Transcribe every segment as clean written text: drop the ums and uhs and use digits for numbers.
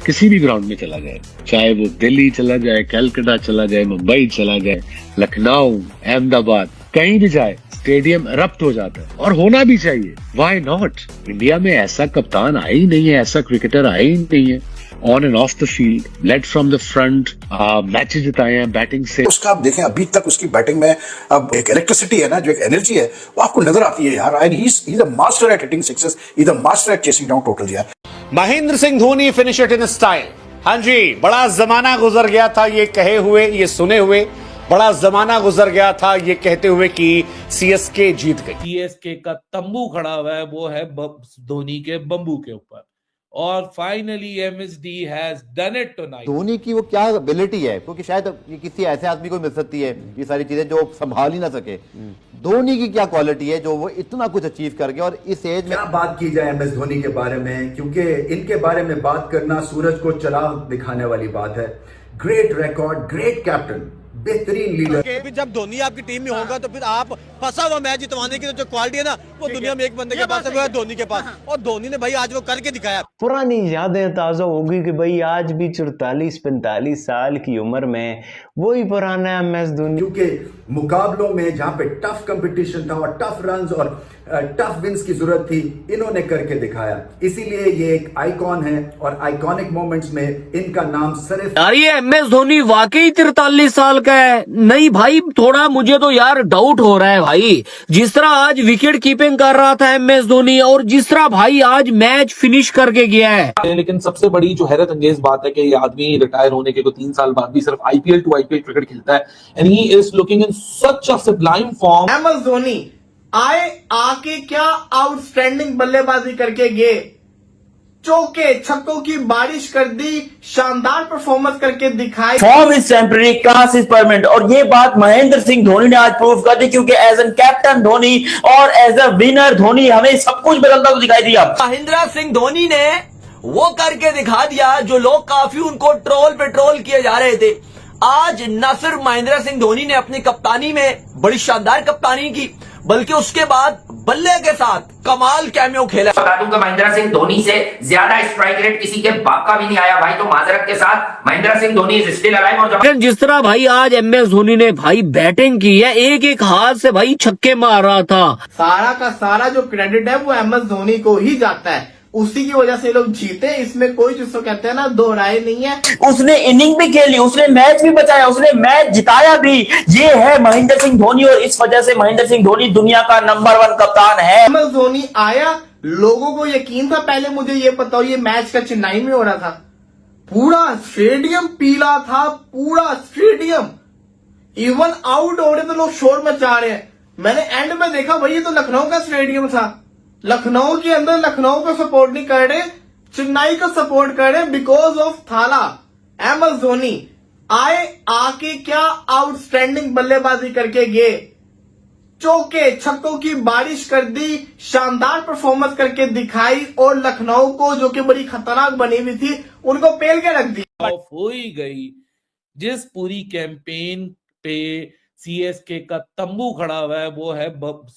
किसी भी ग्राउंड में चला जाए, चाहे वो दिल्ली चला जाए, कलकत्ता चला जाए, मुंबई चला जाए, लखनऊ, अहमदाबाद, कहीं भी जाए स्टेडियम रप्त हो जाता है और होना भी चाहिए। Why not? इंडिया में ऐसा कप्तान आया ही नहीं है, ऐसा क्रिकेटर आया ही नहीं है on and off the field, led from the front, matches जिताए हैं बैटिंग से। उसका आप देखें अभी तक उसकी बैटिंग में अब एक इलेक्ट्रिसिटी है ना, जो एक एनर्जी है वो आपको नजर आती है यार। And he is a master at hitting sixes, he is a master at chasing down total यार। Mahendra Singh Dhoni finish it in style. हाँ जी, बड़ा जमाना गुजर गया था ये कहे हुए, ये सुने हुए, बड़ा जमाना गुजर गया था ये कहते हुए कि सीएसके जीत गई। सीएसके का तंबू खड़ा हुआ है, वो है धोनी के बंबू के ऊपर, और finally MSD has done it tonight. Dhoni की वो क्या एबिलिटी है, क्योंकि शायद किसी ऐसे आदमी को मिल सकती है ये सारी चीजें जो संभाल ही ना सके। धोनी की क्या क्वालिटी है जो वो इतना कुछ अचीव कर गया, और इस एज में क्या बात की जाए एमएस धोनी के बारे में, क्योंकि इनके बारे में बात करना सूरज को चराग दिखाने वाली बात है। ग्रेट रिकॉर्ड, ग्रेट कैप्टन, बेहतरीन लीडर। जब धोनी आपकी टीम में होगा तो फिर आप फंसा हुआ मैच जितवाने की जो क्वालिटी है ना, वो दुनिया में एक बंदे के पास है, वो है धोनी के पास। और धोनी ने भाई आज वो करके दिखाया। पुरानी यादें ताज़ा होगी कि भाई आज भी 44-45 साल की उम्र में वही पुराना एमएस धोनी। क्योंकि मुकाबलों में जहां पे टफ कंपटीशन था और टफ रन्स और टफ विंस की जरूरत थी, इन्होंने करके दिखाया। इसीलिए ये एक आइकॉन है और आइकॉनिक मोमेंट्स में इनका नाम सिर्फ। यार ये एमएस धोनी वाकई 43 साल का है? नहीं भाई, थोड़ा मुझे तो यार डाउट हो रहा है भाई। जिस तरह आज विकेट कीपिंग कर रहा था एमएस धोनी, और जिस तरह भाई आज मैच फिनिश करके गया है। लेकिन सबसे बड़ी जो हैरत अंगेज बात है कि ये आदमी रिटायर होने के 3 साल बाद भी सिर्फ आईपीएल टू आईपीएल क्रिकेट खेलता है, and he is looking in such a sublime form. MS Dhoni आके क्या आउटस्टैंडिंग बल्लेबाजी करके गए, चौके छक्कों की बारिश कर दी, शानदार परफॉर्मेंस करके दिखाई। Form is temporary, class is permanent, और ये बात महेंद्र सिंह धोनी ने आज प्रूव कर दी, क्योंकि एज एन कैप्टन धोनी और एज अ विनर धोनी हमें सब कुछ बदलता हुआ दिखाई दिया। महेंद्र सिंह धोनी ने वो करके दिखा दिया जो लोग काफी उनको ट्रोल किए जा रहे थे। आज न सिर्फ महेंद्र सिंह धोनी ने अपनी कप्तानी में बड़ी शानदार कप्तानी की, बल्कि उसके बाद बल्ले के साथ कमाल कैमियो खेला। बता दूं कि महेंद्र सिंह धोनी से ज्यादा स्ट्राइक रेट किसी के बाप का भी नहीं आया भाई, तो माजरत के साथ Mahendra Singh Dhoni is still alive. और जिस तरह भाई आज एमएस धोनी ने भाई बैटिंग की है, एक एक हाथ से भाई छक्के मार रहा था। सारा का सारा जो क्रेडिट है वो एमएस धोनी को ही जाता है, उसी की वजह से लोग जीते, इसमें कोई जिसको कहते हैं ना दो राय नहीं है। उसने इनिंग भी खेली, उसने मैच भी बचाया, उसने मैच जिताया भी। ये है महेंद्र सिंह धोनी, और इस वजह से महेंद्र सिंह धोनी दुनिया का नंबर 1 कप्तान है। एमएस धोनी आया, लोगों को यकीन था, पहले मुझे ये पता हो ये मैच का चेन्नई में हो रहा था, पूरा स्टेडियम पीला था, पूरा स्टेडियम। इवन आउट हो रहे तो लोग शोर मचा रहे हैं। मैंने एंड में देखा भाई ये तो लखनऊ का स्टेडियम था, लखनऊ के अंदर लखनऊ को सपोर्ट नहीं कर रहे, चेन्नई को सपोर्ट कर रहे बिकॉज ऑफ थाला। एमएस धोनी आके क्या आउटस्टैंडिंग बल्लेबाजी करके गए, चौके छक्कों की बारिश कर दी, शानदार परफॉर्मेंस करके दिखाई, और लखनऊ को जो कि बड़ी खतरनाक बनी हुई थी उनको पेल के रख दिया। ऑफ हो ही गई। जिस पूरी कैंपेन पे सीएसके का तंबू खड़ा हुआ है, वो है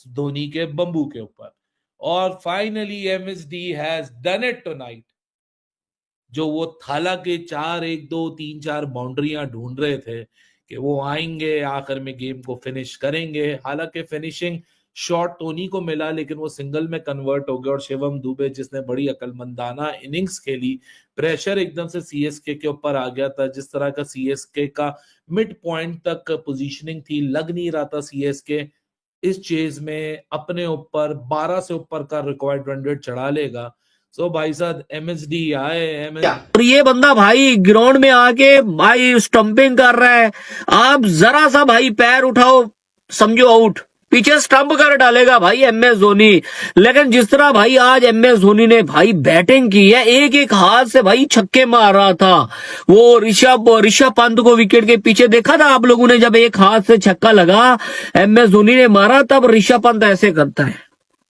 धोनी के बंबू के ऊपर, और finally MSD has done it tonight. जो वो थाला के 4-1-2-3-4 बाउंड्रियां ढूंढ रहे थे कि वो आएंगे आखिर में गेम को फिनिश करेंगे, हालांकि फिनिशिंग शॉट धोनी को मिला, लेकिन वो सिंगल में कन्वर्ट हो गया। और शिवम दुबे जिसने बड़ी अकलमंदाना इनिंग्स खेली, प्रेशर एकदम से सीएसके के ऊपर आ गया था। जिस तरह का सीएसके का मिड पॉइंट तक पोजीशनिंग थी, लग नहीं रहा था सीएसके इस चेज में अपने ऊपर 12 से ऊपर का रिक्वायर्ड रन रेट चढ़ा लेगा। सो भाई साहब एमएसडी आए, और ये बंदा भाई ग्राउंड में आके भाई स्टंपिंग कर रहा है। आप जरा सा भाई पैर उठाओ, समझो आउट, पीछे स्टंप कर डालेगा भाई एमएस धोनी। लेकिन जिस तरह भाई आज एमएस धोनी ने भाई बैटिंग की है, एक एक हाथ से भाई छक्के मार रहा था। वो ऋषभ पंत को विकेट के पीछे देखा था आप लोगों ने, जब एक हाथ से छक्का लगा एमएस धोनी ने मारा, तब ऋषभ पंत ऐसे करता है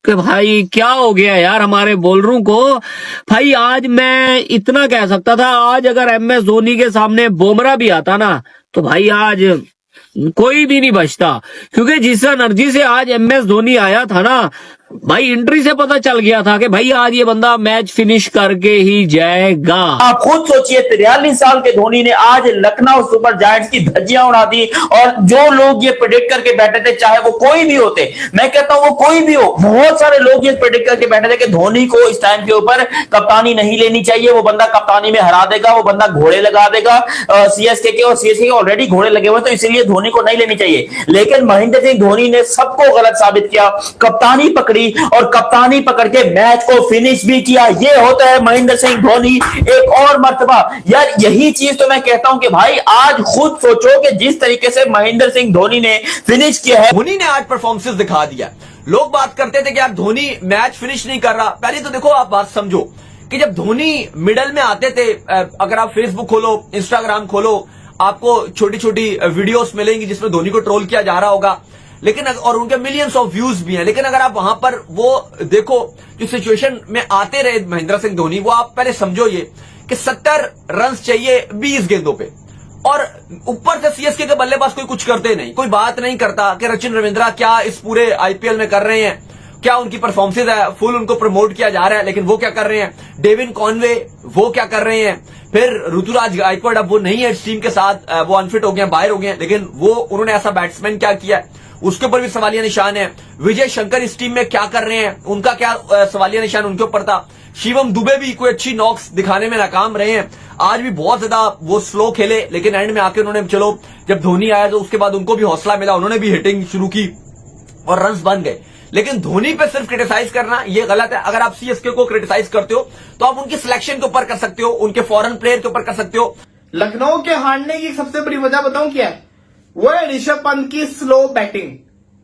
कि भाई क्या हो गया यार हमारे बॉलरों को। भाई आज मैं इतना कह सकता था, आज अगर एमएस धोनी के सामने बुमराह भी आता ना, तो भाई आज कोई भी नहीं बचता, क्योंकि जिस एनर्जी से आज एमएस धोनी आया था ना, भाई एंट्री से पता चल गया था कि भाई आज ये बंदा मैच फिनिश करके ही जाएगा। आप खुद सोचिए, 43 साल के धोनी ने आज लखनऊ सुपर जायंट्स की धज्जियां उड़ा दी। और जो लोग ये प्रेडिक्ट करके बैठे थे, चाहे वो कोई भी होते, मैं कहता हूं वो कोई भी हो, बहुत सारे लोग ये प्रेडिक्ट करके बैठे थे कि धोनी को इस टाइम के ऊपर कप्तानी नहीं लेनी चाहिए, वो बंदा कप्तानी में हरा देगा, वो बंदा घोड़े लगा देगा सीएसके के, और सीएसके के ऑलरेडी घोड़े लगे हुए, तो इसीलिए धोनी को नहीं लेनी चाहिए। लेकिन महेंद्र सिंह धोनी ने सबको गलत साबित किया, कप्तानी पकड़ी और कप्तानी पकड़ के मैच को फिनिश भी किया। ये होता है महेंद्र सिंह धोनी एक और मर्तबा। यार यही चीज तो मैं कहता हूं कि भाई आज खुद सोचो कि जिस तरीके से महेंद्र सिंह धोनी ने फिनिश किया है। धोनी ने आज परफॉर्मेंस दिखा दिया। लोग बात करते थे कि यार धोनी मैच फिनिश नहीं कर रहा। पहले तो देखो, आप बात समझो कि जब धोनी मिडल में आते थे, अगर आप फेसबुक खोलो, इंस्टाग्राम खोलो, आपको छोटी छोटी वीडियोस मिलेंगी जिसमें धोनी को ट्रोल किया जा रहा होगा, लेकिन और उनके मिलियंस ऑफ व्यूज भी हैं। लेकिन अगर आप वहां पर वो देखो जो सिचुएशन में आते रहे महेंद्र सिंह धोनी, वो आप पहले समझो ये कि 70 रन चाहिए 20 गेंदों पे, और ऊपर से सीएसके के बल्लेबाज कोई कुछ करते नहीं, कोई बात नहीं करता कि सचिन रविंद्रा क्या इस पूरे आईपीएल में कर रहे हैं, क्या उनकी परफॉर्मेंस है, फुल उनको प्रमोट किया जा रहा है। लेकिन वो क्या कर रहे हैं, डेविन कॉनवे वो क्या कर रहे हैं, फिर ऋतुराज गायकवाड़ अब वो नहीं है इस टीम के साथ, वो अनफिट हो गए, बाहर हो गए, लेकिन वो उन्होंने ऐसा बैट्समैन क्या किया है उसके ऊपर भी सवालिया निशान है। विजय शंकर इस टीम में क्या कर रहे हैं, उनका क्या सवालिया निशान उनके ऊपर था। शिवम दुबे भी कोई अच्छी नॉक्स दिखाने में नाकाम रहे हैं, आज भी बहुत ज्यादा वो स्लो खेले, लेकिन एंड में आके उन्होंने, चलो जब धोनी आया तो उसके बाद उनको भी हौसला मिला, उन्होंने भी हिटिंग शुरू की और रन्स बन गए। लेकिन धोनी पे सिर्फ क्रिटिसाइज करना ये गलत है। अगर आप सीएसके को क्रिटिसाइज करते हो तो आप उनकी सिलेक्शन के ऊपर कर सकते हो, उनके फॉरेन प्लेयर के ऊपर कर सकते हो। लखनऊ के हारने की सबसे बड़ी वजह बताऊं क्या है, वो है ऋषभ पंत की स्लो बैटिंग।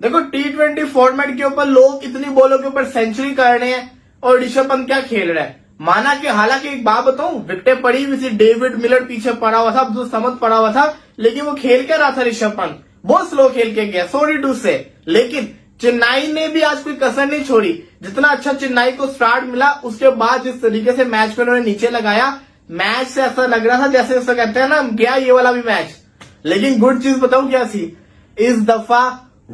देखो T20 फॉर्मेट के ऊपर लोग इतनी बॉलों के ऊपर सेंचुरी कर रहे हैं और ऋषभ पंत क्या खेल रहा है। माना कि हालांकि एक बात बताऊं, विकेटें पड़ी हुई थी, डेविड मिलर पीछे पड़ा हुआ था, अब्दुल समद पड़ा हुआ था, लेकिन वो खेल के रहा था ऋषभ पंत, बहुत स्लो खेल के गया, सॉरी टू से। लेकिन चेन्नई ने भी आज कोई कसर नहीं छोड़ी। जितना अच्छा चेन्नई को स्टार्ट मिला, उसके बाद जिस तरीके से मैच में उन्होंने नीचे लगाया, मैच से ऐसा लग रहा था जैसे जैसे कहते हैं ना, गया ये वाला भी मैच। लेकिन गुड चीज बताऊं क्या थी, इस दफा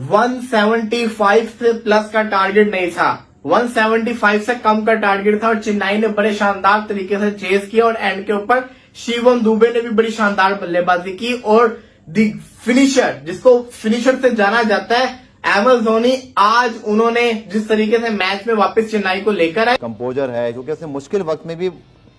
175 से प्लस का टारगेट नहीं था, 175 से कम का टारगेट था, और चेन्नई ने बड़े शानदार तरीके से चेस किया। और एंड के ऊपर शिवम दुबे ने भी बड़ी शानदार बल्लेबाजी की, और दी फिनिशर, जिसको फिनिशर से जाना जाता है, एमएस धोनी, आज उन्होंने जिस तरीके से मैच में वापस चेन्नई को लेकर आए, कंपोजर है, क्योंकि उसने मुश्किल वक्त में भी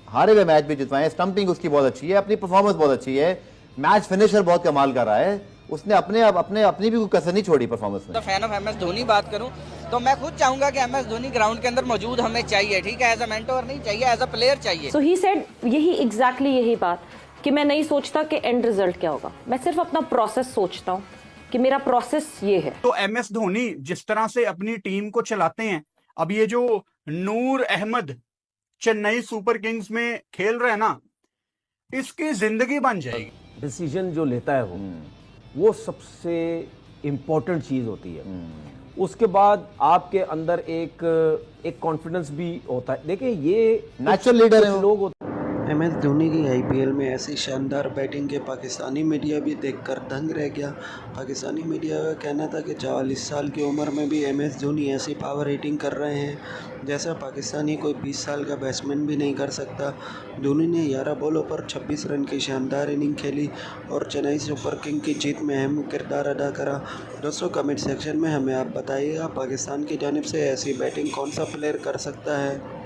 हारे हुए मैच भी जितवाए, स्टंपिंग उसकी बहुत अच्छी है, अपनी परफॉर्मेंस बहुत अच्छी है, मैच फिनिशर बहुत कमाल कर रहा है, उसने अपनी भी कोई कसर नहीं छोड़ी परफॉर्मेंस में। तो फैन ऑफ एमएस धोनी बात करूं तो मैं खुद चाहूंगा कि एमएस धोनी ग्राउंड के अंदर मौजूद हमें चाहिए, ठीक है, एज अ मेंटोर नहीं चाहिए, एज अ प्लेयर चाहिए। सो ही सेड यही बात कि मैं नहीं सोचता कि एंड रिजल्ट क्या होगा, मैं सिर्फ अपना प्रोसेस सोचता हूँ कि मेरा प्रोसेस ये है। तो एमएस धोनी जिस तरह से अपनी टीम को चलाते हैं, अब ये जो नूर अहमद चेन्नई सुपर किंग्स में खेल रहे हैं ना, इसकी जिंदगी बन जाएगी। डिसीजन जो लेता है वो सबसे इम्पोर्टेंट चीज होती है। उसके बाद आपके अंदर एक कॉन्फिडेंस भी होता है। देखिए ये नेचुरल लीडर है लोग होते। एमएस धोनी की आईपीएल में ऐसी शानदार बैटिंग के पाकिस्तानी मीडिया भी देखकर दंग रह गया। पाकिस्तानी मीडिया का कहना था कि 44 साल की उम्र में भी एमएस धोनी ऐसी पावर हिटिंग कर रहे हैं जैसा पाकिस्तानी कोई 20 साल का बैट्समैन भी नहीं कर सकता। धोनी ने 11 बॉलों पर 26 रन की शानदार इनिंग खेली और चेन्नई सुपर किंग की जीत में अहम किरदार अदा करा। दोस्तों कमेंट सेक्शन में हमें आप बताइएगा, पाकिस्तान की जानिब से ऐसी बैटिंग कौन सा प्लेयर कर सकता है।